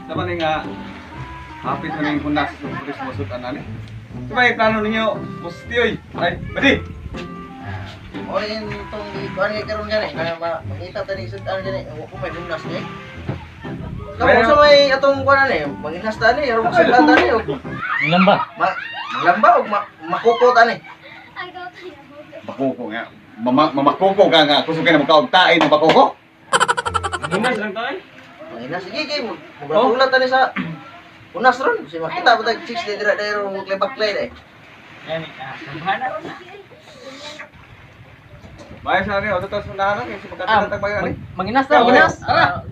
Dapat nga hapit na yung kunas sa pulis masutan na ni. Diba yung plano ninyo, Mustiyoy? Ay, Badi! O yun itong ikuhan nga karoon gani, na makita tani sudan gani, kung may bunas niya. Kamu sa may atong kuhan ni, manginas tani, harong sudan tani. Lamba. Maglamba o makuko tani. Makuko nga. Mamakuko ka nga. Gusto ka na magkaugtain ng makuko? Ginas lang tayo. Manginas, sige, magulatulat tani sa bunas ron. Kasi makita pa tayong chicks na dira-dira maglibak-lay eh. Yan, sambahan ron. Bayan sa rin, o total sundahan lang. Kasi magkakalatag ba yun? Manginas na, manginas. Ara.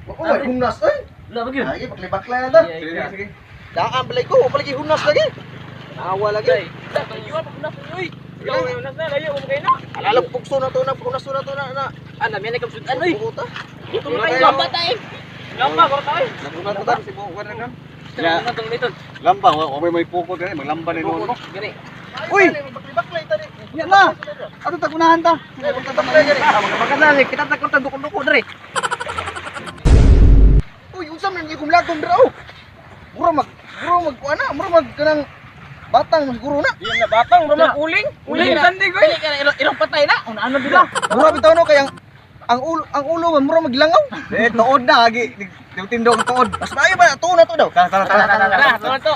Ako may bunas eh. Wala ba yun? Lagi maglibak-lay na ta. Sige, sige, sige. Daan balay ko, palagi hunas lagi. Awa lagi. Unas na, layo mo kayo na. Alalap pugso na to na, punas na to na. Alam yan, nagkabsudan oy. Puta. Ito na kayo. Lamba tayo. Lamba, karo tayo. Nagunan ko tayo, sibukan na nun. Lamba tong dito. Lambang, o may puko din, maglamba din noon mo. Gani. Uy! Maglibak-lay tani. Yan na! Ato tagunahan ta! Maglibak-lay gani. Magkana, kita takot ta dukon-duko dre. Uy, usam na niyo kumlagon dra oh. Mura magkuana, mura mag kanang batang siguro na. Yan na batang, rumah uling. Uling sandig oy. Irong patay na. Ano bila? Mura bitaw no kay ang ulo man mura maglangaw. Eh, tuod na, agi. Tindog ang tuod. Mas maayo ba tuon na to daw. Tara. Tara, tuwan to.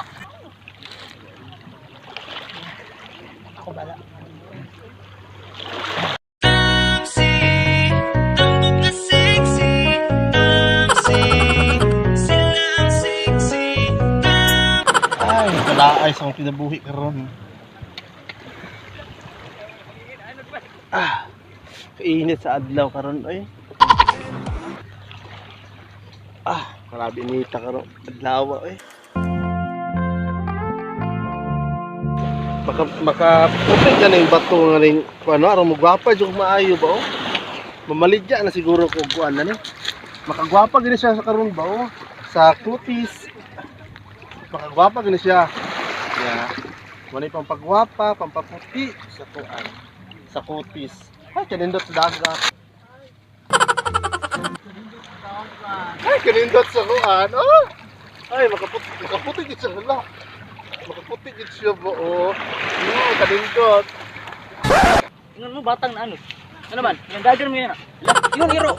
Ay, kalaay sa akong kinabuhi karon. Kainit sa adlaw karon ay. Grabe inita karon adlaw ay. Maka ka na yung bato nga rin, ano, aron mo gwapa yung maayo ba, oh? Mamaligya na siguro ko kuan na ni. Makagwapa gini siya sa karon ba, oh? Sa kutis. Makagwapa gini siya. Yeah. Wala pang pagwapa, pampaputi sa kuan. Sa kutis. Ay, kanindot sa dagat. Ay, kanindot sa kuan, oh! Ay, makaputi gid sa hala. Makaputi gid siya ba, oh. Kanindot. Ingon mo batang na ano? Ano man? Yung dagger mo yan. Yung hero.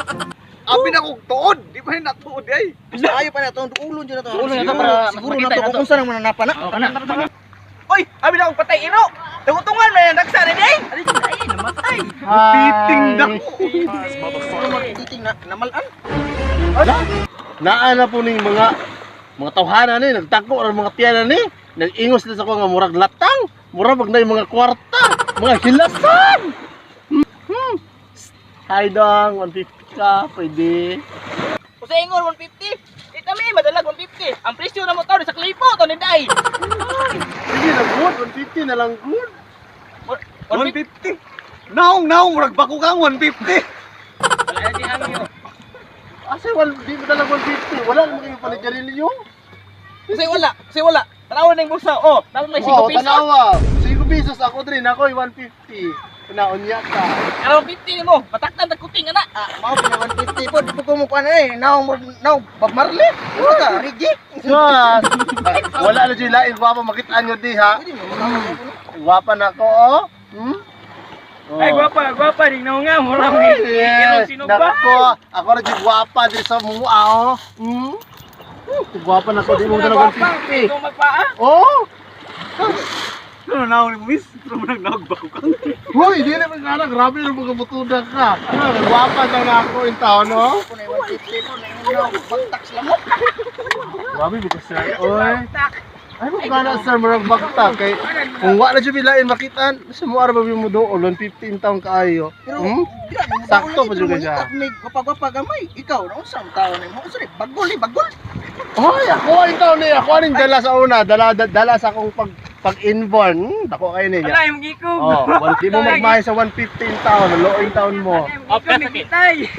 Abi na kong tuod! Di ba yung natuod ay? Mas maayo pa na to, ulo dyan na to. Ulo na to para siguro makita na to na to. kung saan ang mananapa na. Oh, kana. Oy! Abi na kong patay iro! Tungutungan na yung nagsa rin ay! Ari din ay namatay. Piting na ko! Titing na namalan. Naa na po ning mga tawhana ni, nagtako or mga tiyanan ni. Nag-ingos na sa ko nga murag latang, murag na yung mga kwarta, mga hilasan. Hi dong, 150 ka, pwede. Kung sa ingon 150. Itami madalag 150. Ang presyo na mo tao sa klipo to ni dai. Sige na good, 150 na lang good. 150! Naong, murag bako kang 150! Wala na di hangyo. Asa di mo dalang 150, wala naman kayo paligarilyo. Kasi wala. Tanawan na yung bulsa. Oh, tapos may 5 Oo, piso. tanawa. 5 pesos ako din, ako 150. Pinaon niya ka. Ano 50 ni mo? Pataktan tag kuting ana. Mao pina 150 po, di po ko mo kuan eh. Now Bob Marley. Ano ka, Reggie? Yes. Wala na dyan lain, guwapa, makitaan nyo di ha. Pwede mo mga Guwapa na ako, oh. Oh. Ay gwapa ring na nga mo lang. Yes. Sino ba? Nako, ako na dyan guwapa dyan sa mua, oh. Guwapa na ako, di mo na 150. Kung magpaa. Oh. Ano naong ni Miss? Pero mo nang bako kang. Hoy, di naman nga na, grabe na mga butudan ka. Guwapa daw na ako in town, oh. ko na 150 po na yung bagtak sila mo. Grabe, bukas sir. Oy. Ay, magkana sir, marang bakta. Kay, kung wala dyan bilain makitaan, sa mo araw mo doon, 150 in town kaayo. Pero Sakto pa juga siya. May gwapa gamay. Ikaw na unsang tao na mo. Sorry, bagol. Hoy, ako in town ni, ako rin dala sa una, dala sa akong pag-inborn. Dako kayo niya. Wala yung gikog. Oh, di mo magmahay sa 150 in town, low in town mo. Opera sa kitay.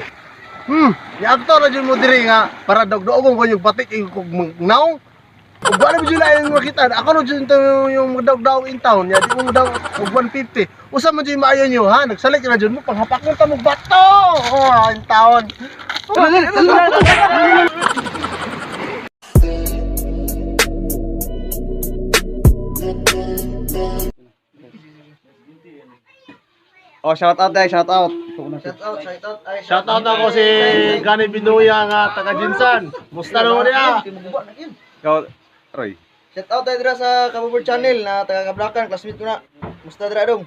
Ni aktor na dyan mo diri nga, para dog-doogong ko yung patik, yung naong. Ug wala mo yung makita. Ako no dyan yung daw in town. Ya, di mo daw og 150. Usa man dyan maayo nyo ha. Nagsalik na dyan mo. Panghapak mo ta mo bato. Oh, in town. Oh, shout out dai, shout out. Shout out, shout out. Ay, Shoutout ako si Gani Binuya nga taga Jinsan. Musta na mo niya? Ikaw, Roy. Shout out tayo dira sa Kabubor Channel na taga Kablakan, classmate ko na. Musta dira dong?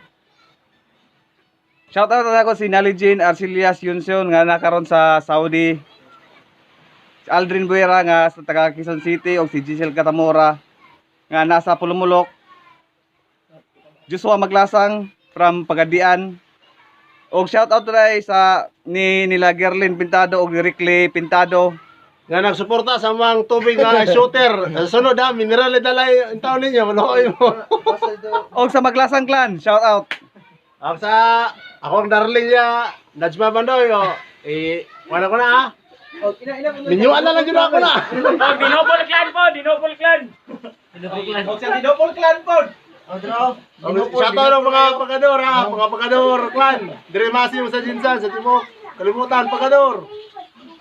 Shout out ako si Nalijin Arcelias Yunsion nga nakaron sa Saudi. Si Aldrin Buera nga sa taga Quezon City o si Giselle Catamora nga nasa Pulumulok. Joshua Maglasang from Pagadian. Og shout out today sa nila Gerlin Pintado og Rickley Pintado. Nga nagsuporta sa mga tubig nga shooter. Sunod ha, mineral dalay ang taon ninyo. Maloy mo. Og sa Maglasang Clan, shout out. Ako sa akong darling niya, Najma Bandoy. Wala ko na ha. Minyuan na lang yun ako na. Dinopol clan po, Dinopol clan. Og sa Dinopol Clan po. Shoutout ng mga pagador ha. Mga pagador, clan. Dire masi mo sa Jinsan, sa Timok. Kalimutan, pagador.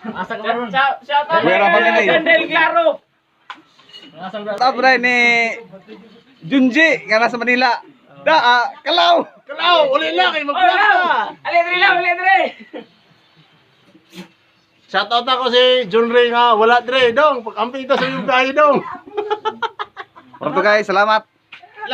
Shout out Buera pa din eh. Del Claro. Shout out today ni Junji nga nasa Manila. Kalaw. Kalaw, uli na kay magplaka. Aledre lang, aledre. Shoutout ako si John Ray nga, wala dire dong. Pag-amping ito sa yung kayo dong. Porto guys, salamat.